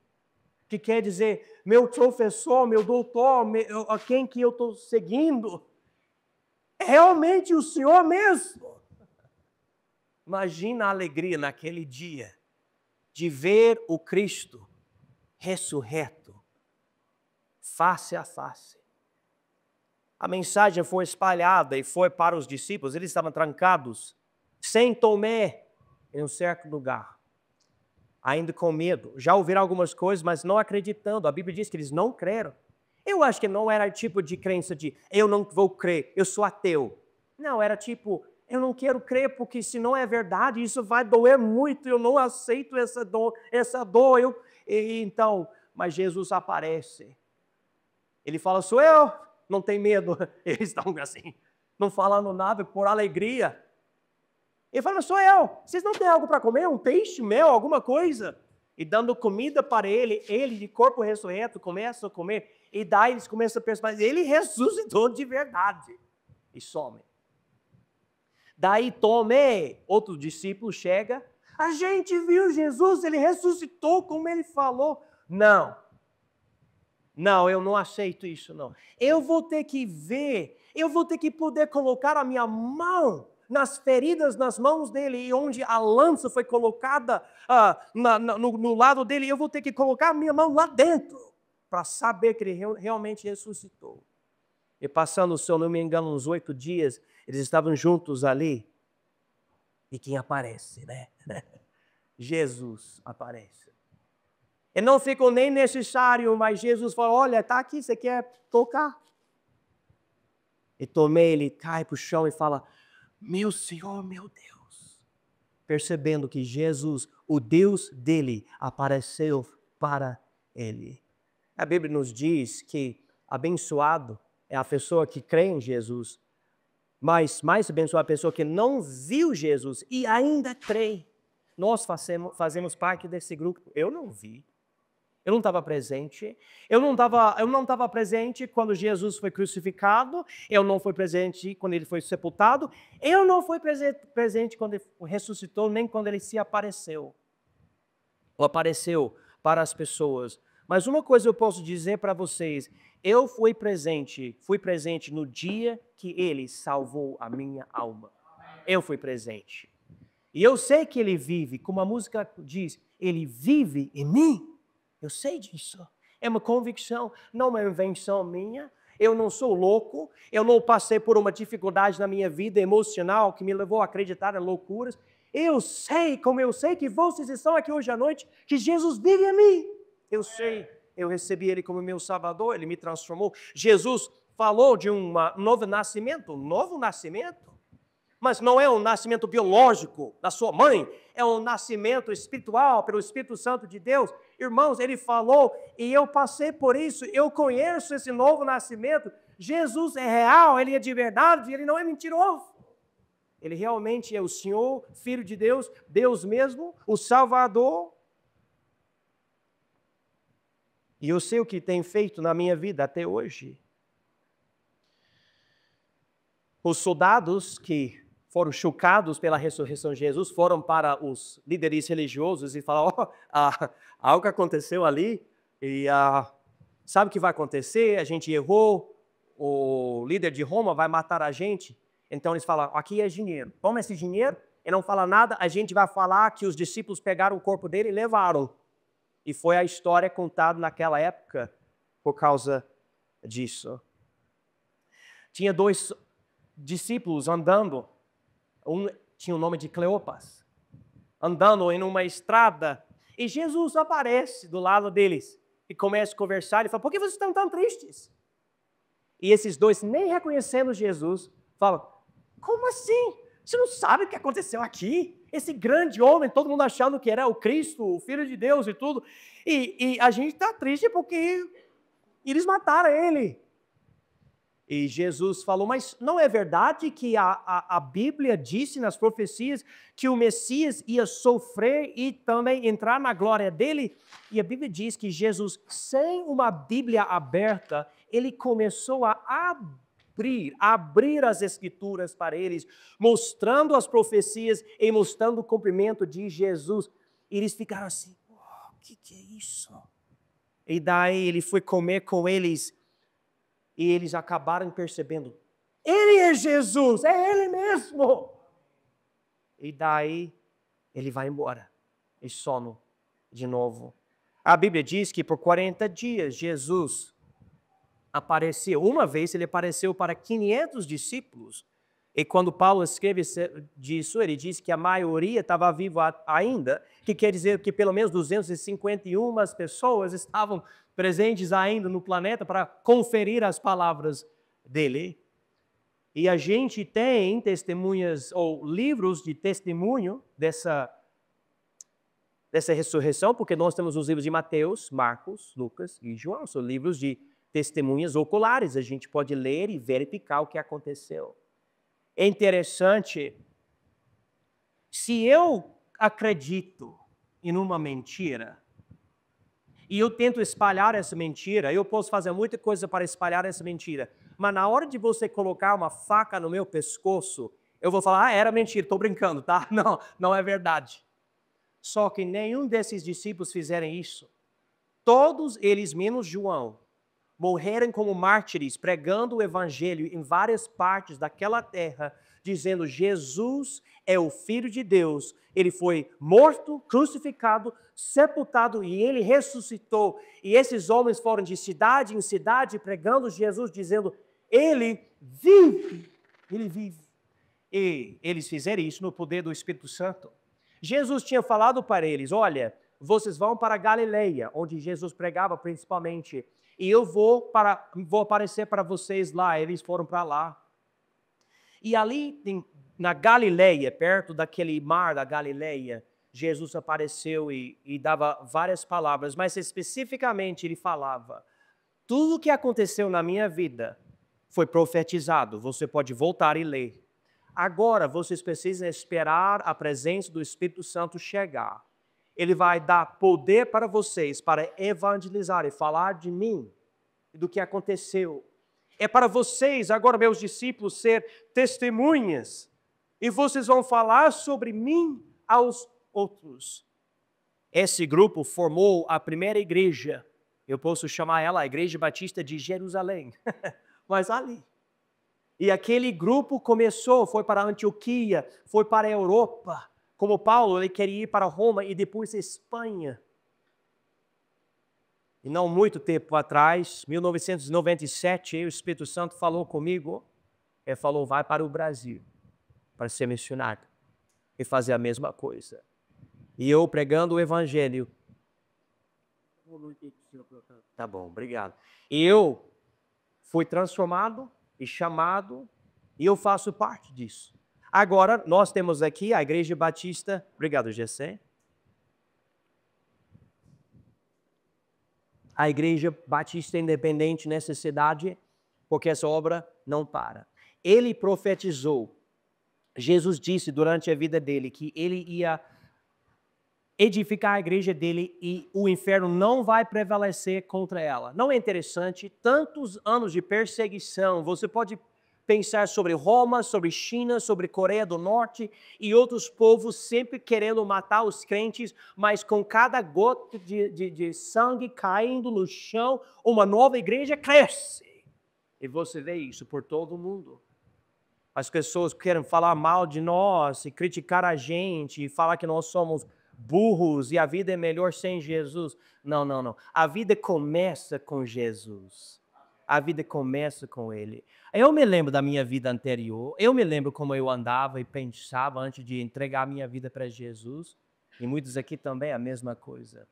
que quer dizer, meu professor, meu doutor, a quem que eu estou seguindo, é realmente o Senhor mesmo. Imagina a alegria naquele dia de ver o Cristo ressurreto, face a face. A mensagem foi espalhada e foi para os discípulos, eles estavam trancados, sem Tomé, em um certo lugar, ainda com medo. Já ouviram algumas coisas, mas não acreditando. A Bíblia diz que eles não creram. Eu acho que não era tipo de crença de, eu não vou crer, eu sou ateu. Não, era tipo, eu não quero crer porque se não é verdade, isso vai doer muito, eu não aceito essa dor. Então, mas Jesus aparece. Ele fala, sou eu, não tem medo. Eles estão assim, não falando nada por alegria. Ele fala, sou eu, vocês não têm algo para comer? Um peixe, mel, alguma coisa? E dando comida para ele de corpo ressurreto, começa a comer. E daí eles começam a pensar, mas ele ressuscitou de verdade. E some. Daí Tomé, outro discípulo, chega. A gente viu Jesus, ele ressuscitou como ele falou. Não, eu não aceito isso, não. Eu vou ter que ver, eu vou ter que poder colocar a minha mão nas feridas, nas mãos dele, e onde a lança foi colocada no lado dele, eu vou ter que colocar a minha mão lá dentro, para saber que ele realmente ressuscitou. E passando, se eu não me engano, uns 8 dias, eles estavam juntos ali, e quem aparece, né? Jesus aparece. E não ficou nem necessário, mas Jesus falou, olha, está aqui, você quer tocar? E Tomé, ele cai para o chão e fala, meu Senhor, meu Deus. Percebendo que Jesus, o Deus dele, apareceu para ele. A Bíblia nos diz que abençoado é a pessoa que crê em Jesus, mas mais abençoada é a pessoa que não viu Jesus e ainda crê. Nós fazemos parte desse grupo. Eu não vi. Eu não estava presente. Eu não estava presente quando Jesus foi crucificado. Eu não fui presente quando ele foi sepultado. Eu não fui presente quando ele ressuscitou, nem quando ele se apareceu. Ou apareceu para as pessoas. Mas uma coisa eu posso dizer para vocês. Eu fui presente no dia que ele salvou a minha alma. Eu fui presente. E eu sei que ele vive, como a música diz, ele vive em mim. Eu sei disso. É uma convicção, não uma invenção minha. Eu não sou louco. Eu não passei por uma dificuldade na minha vida emocional que me levou a acreditar em loucuras. Eu sei, como eu sei que vocês estão aqui hoje à noite, que Jesus vive em mim. Eu sei. Eu recebi Ele como meu Salvador. Ele me transformou. Jesus falou de um novo nascimento. Mas não é um nascimento biológico da sua mãe, é um nascimento espiritual pelo Espírito Santo de Deus. Irmãos, ele falou, e eu passei por isso, eu conheço esse novo nascimento. Jesus é real, ele é de verdade, ele não é mentiroso. Ele realmente é o Senhor, Filho de Deus, Deus mesmo, o Salvador. E eu sei o que tem feito na minha vida até hoje. Os soldados que foram chocados pela ressurreição de Jesus foram para os líderes religiosos e falaram, algo aconteceu ali e sabe o que vai acontecer? A gente errou, o líder de Roma vai matar a gente. Então eles falam, aqui é dinheiro, toma esse dinheiro, e não fala nada, a gente vai falar que os discípulos pegaram o corpo dele e levaram. E foi a história contada naquela época por causa disso. Tinha 2 discípulos andando, um tinha o nome de Cleopas, andando em uma estrada, e Jesus aparece do lado deles e começa a conversar. Ele fala, por que vocês estão tão tristes? E esses 2, nem reconhecendo Jesus, falam, como assim? Você não sabe o que aconteceu aqui? Esse grande homem, todo mundo achando que era o Cristo, o Filho de Deus e tudo. E a gente está triste porque eles mataram ele. E Jesus falou, mas não é verdade que a Bíblia disse nas profecias que o Messias ia sofrer e também entrar na glória dele? E a Bíblia diz que sem uma Bíblia aberta, ele começou a abrir as Escrituras para eles, mostrando as profecias e mostrando o cumprimento de Jesus. E eles ficaram assim, o que é isso? E daí ele foi comer com eles e eles acabaram percebendo, ele é Jesus, é ele mesmo. E daí ele vai embora e some de novo. A Bíblia diz que por 40 dias Jesus apareceu. Uma vez ele apareceu para 500 discípulos. E quando Paulo escreve disso, ele diz que a maioria estava viva ainda, que quer dizer que pelo menos 251 pessoas estavam presentes ainda no planeta para conferir as palavras dele. E a gente tem testemunhas ou livros de testemunho dessa ressurreição, porque nós temos os livros de Mateus, Marcos, Lucas e João, são livros de testemunhas oculares, a gente pode ler e verificar o que aconteceu. É interessante, se eu acredito em uma mentira, e eu tento espalhar essa mentira, eu posso fazer muita coisa para espalhar essa mentira, mas na hora de você colocar uma faca no meu pescoço, eu vou falar, era mentira, estou brincando, tá? Não é verdade. Só que nenhum desses discípulos fizeram isso. Todos eles, menos João, morreram como mártires, pregando o evangelho em várias partes daquela terra, dizendo Jesus é o Filho de Deus. Ele foi morto, crucificado, sepultado e ele ressuscitou. E esses homens foram de cidade em cidade pregando Jesus, dizendo, ele vive, ele vive. E eles fizeram isso no poder do Espírito Santo. Jesus tinha falado para eles, olha, vocês vão para Galileia, onde Jesus pregava principalmente, e eu vou aparecer para vocês lá. Eles foram para lá. E ali na Galileia, perto daquele mar da Galileia, Jesus apareceu e dava várias palavras, mas especificamente ele falava, tudo o que aconteceu na minha vida foi profetizado, você pode voltar e ler. Agora vocês precisam esperar a presença do Espírito Santo chegar. Ele vai dar poder para vocês para evangelizar e falar de mim e do que aconteceu. É para vocês, agora meus discípulos, ser testemunhas. E vocês vão falar sobre mim aos outros. Esse grupo formou a primeira igreja. Eu posso chamar ela a Igreja Batista de Jerusalém. Mas ali. E aquele grupo começou, foi para Antioquia, foi para a Europa. Como Paulo, ele queria ir para Roma e depois Espanha. E não muito tempo atrás, 1997, o Espírito Santo falou comigo. Ele falou, vai para o Brasil, para ser missionário. E fazer a mesma coisa. E eu pregando o Evangelho. Tá bom, obrigado. E eu fui transformado e chamado, e eu faço parte disso. Agora, nós temos aqui a Igreja Batista, obrigado, Gessé. A Igreja Batista Independente nessa cidade, porque essa obra não para. Ele profetizou, Jesus disse durante a vida dele que ele ia edificar a igreja dele e o inferno não vai prevalecer contra ela. Não é interessante? Tantos anos de perseguição, você pode pensar sobre Roma, sobre China, sobre Coreia do Norte e outros povos sempre querendo matar os crentes, mas com cada gota de sangue caindo no chão, uma nova igreja cresce. E você vê isso por todo o mundo. As pessoas querem falar mal de nós e criticar a gente e falar que nós somos burros e a vida é melhor sem Jesus. Não, não, não. A vida começa com Jesus. A vida começa com Ele. Eu me lembro da minha vida anterior. Eu me lembro como eu andava e pensava antes de entregar a minha vida para Jesus. E muitos aqui também a mesma coisa.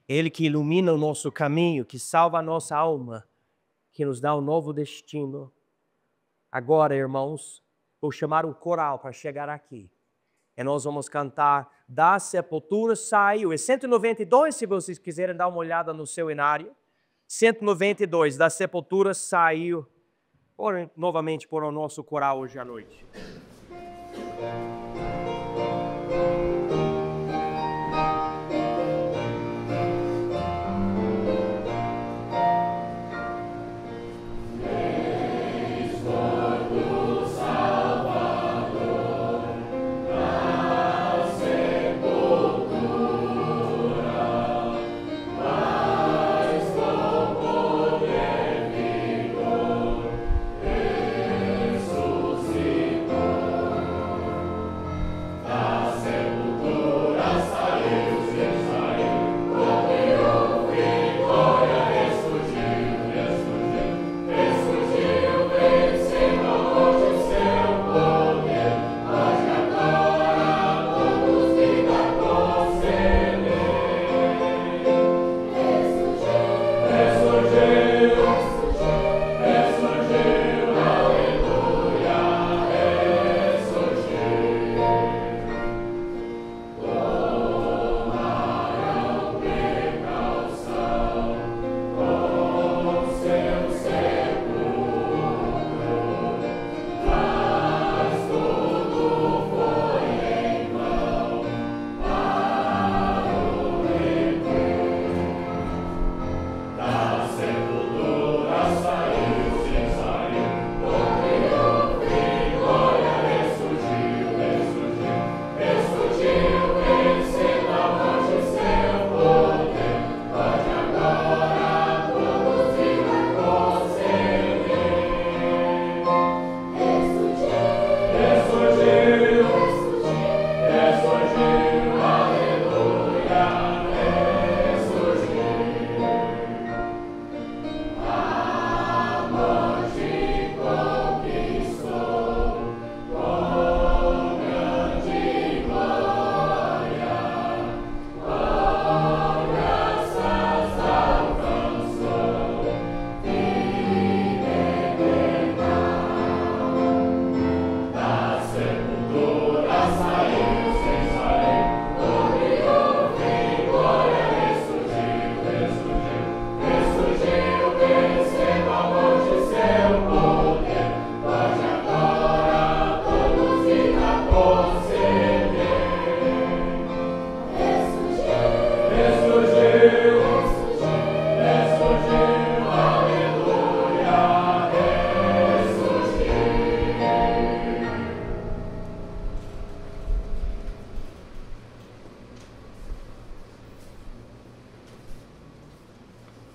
Ele que ilumina o nosso caminho, que salva a nossa alma, que nos dá um novo destino. Agora, irmãos, vou chamar o coral para chegar aqui. E nós vamos cantar Da Sepultura Saiu. É 192, se vocês quiserem dar uma olhada no seu inário. 192, Da Sepultura Saiu. Orem novamente por o nosso coral hoje à noite.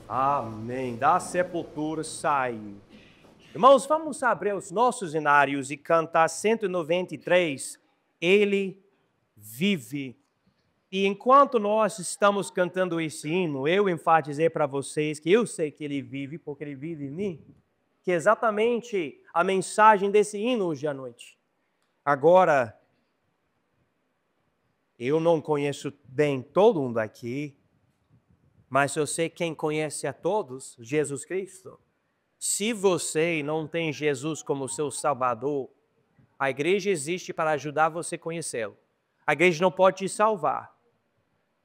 Amém. Da sepultura saiu. Irmãos, vamos abrir os nossos inários e cantar 193. Ele vive. E enquanto nós estamos cantando esse hino, eu enfatizei para vocês que eu sei que ele vive, porque ele vive em mim. Que é exatamente a mensagem desse hino hoje à noite. Agora, eu não conheço bem todo mundo aqui, mas eu sei quem conhece a todos, Jesus Cristo. Se você não tem Jesus como seu Salvador, a igreja existe para ajudar você a conhecê-lo. A igreja não pode te salvar.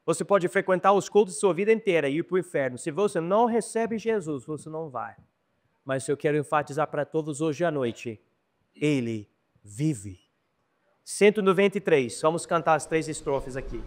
Você pode frequentar os cultos sua vida inteira e ir para o inferno. Se você não recebe Jesus, você não vai. Mas eu quero enfatizar para todos hoje à noite, Ele vive. 193. Vamos cantar as 3 estrofes aqui.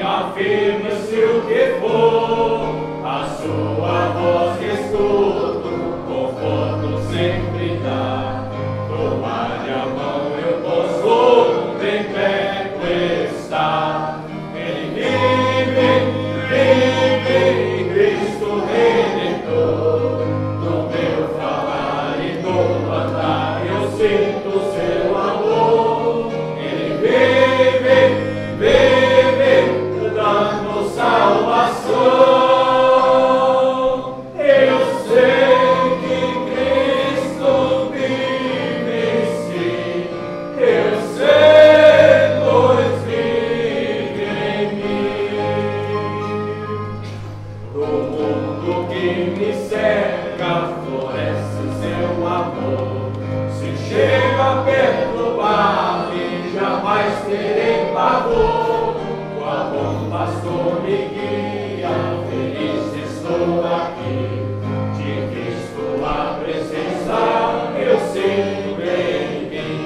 Afirme-se o que for, a sua voz escuto, conforto sempre dá. Tomar-lhe a mão eu posso, bem perto está. Ele vive, Cristo Redentor. No meu falar e no andar eu sinto seu amor. Ele vive, dando salvação. Eu sei que Cristo vive sim, eu sei, pois vive em mim. No mundo que me cerca, floresce seu amor. Se chega perto e jamais terei pavor. Bom pastor me guia, feliz estou aqui. De Cristo a presença eu sinto em mim.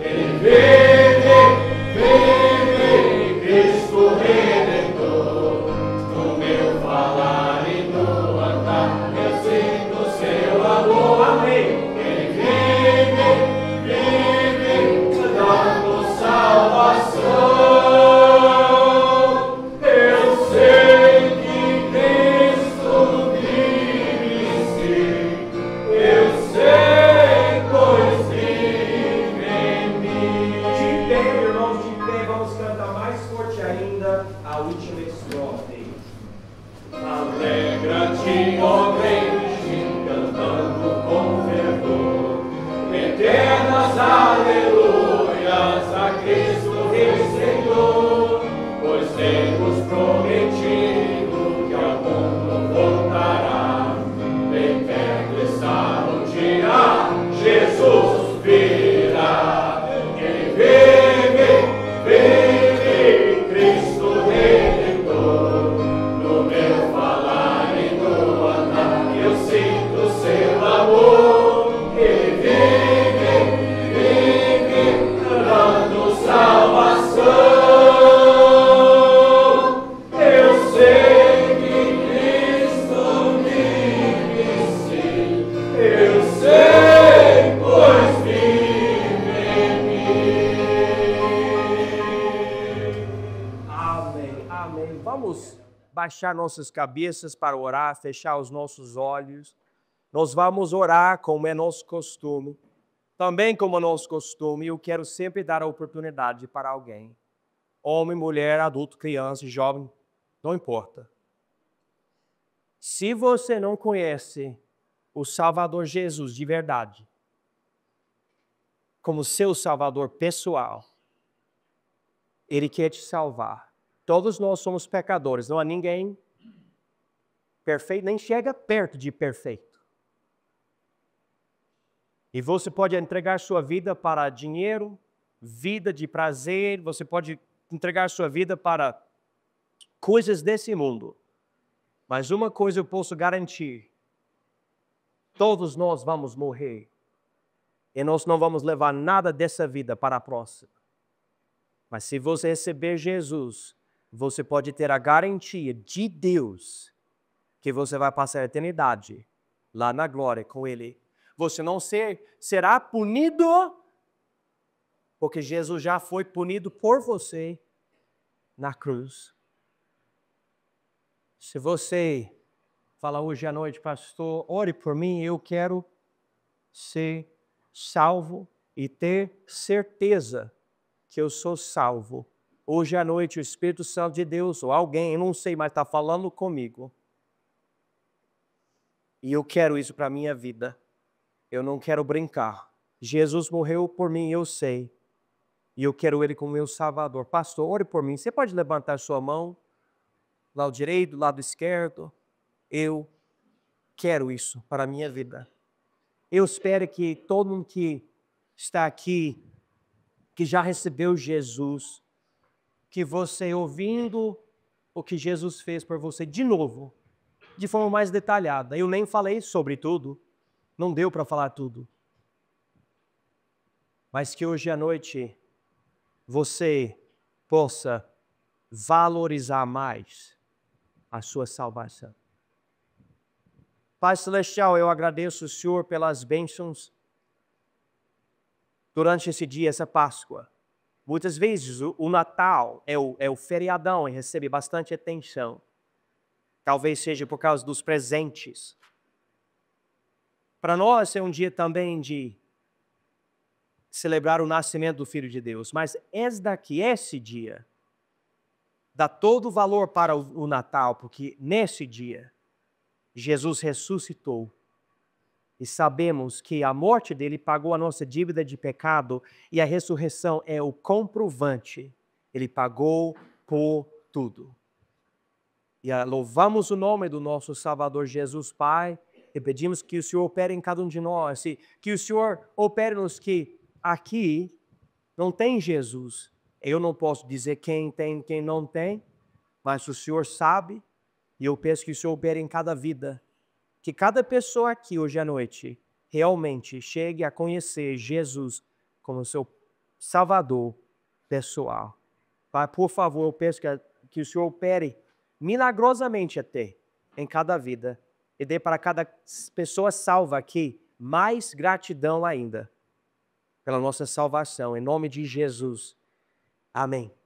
Ele vive, Cristo Redentor. No meu falar e no andar eu sinto seu amor. Amém. Ele vive, dando salvação. Alegra-te, ó crente, cantando com fervor, eternas aleluias a Cristo Rei Senhor, pois temos prometido que ao mundo voltará, bem perto está o dia, Jesus virá. Ele vive, Cristo Redentor. No meu falar e no andar eu sinto seu amor. Ele vive, dando salvação. Eu sei que Cristo vive sim, eu sei, pois vive em mim. Amém, amém. Vamos baixar nossas cabeças para orar, fechar os nossos olhos. Nós vamos orar como é nosso costume. Também como é nosso costume, eu quero sempre dar a oportunidade para alguém. Homem, mulher, adulto, criança, jovem, não importa. Se você não conhece o Salvador Jesus de verdade, como seu Salvador pessoal, Ele quer te salvar. Todos nós somos pecadores, não há ninguém perfeito, nem chega perto de perfeito. E você pode entregar sua vida para dinheiro, vida de prazer, você pode entregar sua vida para coisas desse mundo. Mas uma coisa eu posso garantir, todos nós vamos morrer. E nós não vamos levar nada dessa vida para a próxima. Mas se você receber Jesus, você pode ter a garantia de Deus que você vai passar a eternidade lá na glória com Ele. Você não será punido, porque Jesus já foi punido por você na cruz. Se você fala hoje à noite, pastor, ore por mim, eu quero ser salvo e ter certeza que eu sou salvo. Hoje à noite o Espírito Santo de Deus, ou alguém, eu não sei, mas está falando comigo. E eu quero isso para a minha vida. Eu não quero brincar. Jesus morreu por mim, eu sei. E eu quero Ele como meu Salvador. Pastor, ore por mim. Você pode levantar sua mão? Lado direito, lado esquerdo. Eu. quero isso para a minha vida. Eu espero que todo mundo que está aqui, que já recebeu Jesus, que você ouvindo o que Jesus fez por você de novo, de forma mais detalhada. Eu nem falei sobre tudo, não deu para falar tudo. Mas que hoje à noite você possa valorizar mais a sua salvação. Pai Celestial, eu agradeço o Senhor pelas bênçãos durante esse dia, essa Páscoa. Muitas vezes o Natal é o feriadão e recebe bastante atenção. Talvez seja por causa dos presentes. Para nós é um dia também de celebrar o nascimento do Filho de Deus. Mas esse dia, dá todo o valor para o Natal, porque nesse dia, Jesus ressuscitou. E sabemos que a morte dele pagou a nossa dívida de pecado e a ressurreição é o comprovante. Ele pagou por tudo. E louvamos o nome do nosso Salvador Jesus, Pai, e pedimos que o Senhor opere em cada um de nós, que o Senhor opere nos que aqui não tem Jesus. Eu não posso dizer quem tem, quem não tem, mas o Senhor sabe, e eu peço que o Senhor opere em cada vida. Que cada pessoa aqui hoje à noite realmente chegue a conhecer Jesus como seu Salvador pessoal. Pai, por favor, eu peço que o Senhor opere milagrosamente até em cada vida e dê para cada pessoa salva aqui mais gratidão ainda pela nossa salvação. Em nome de Jesus. Amém.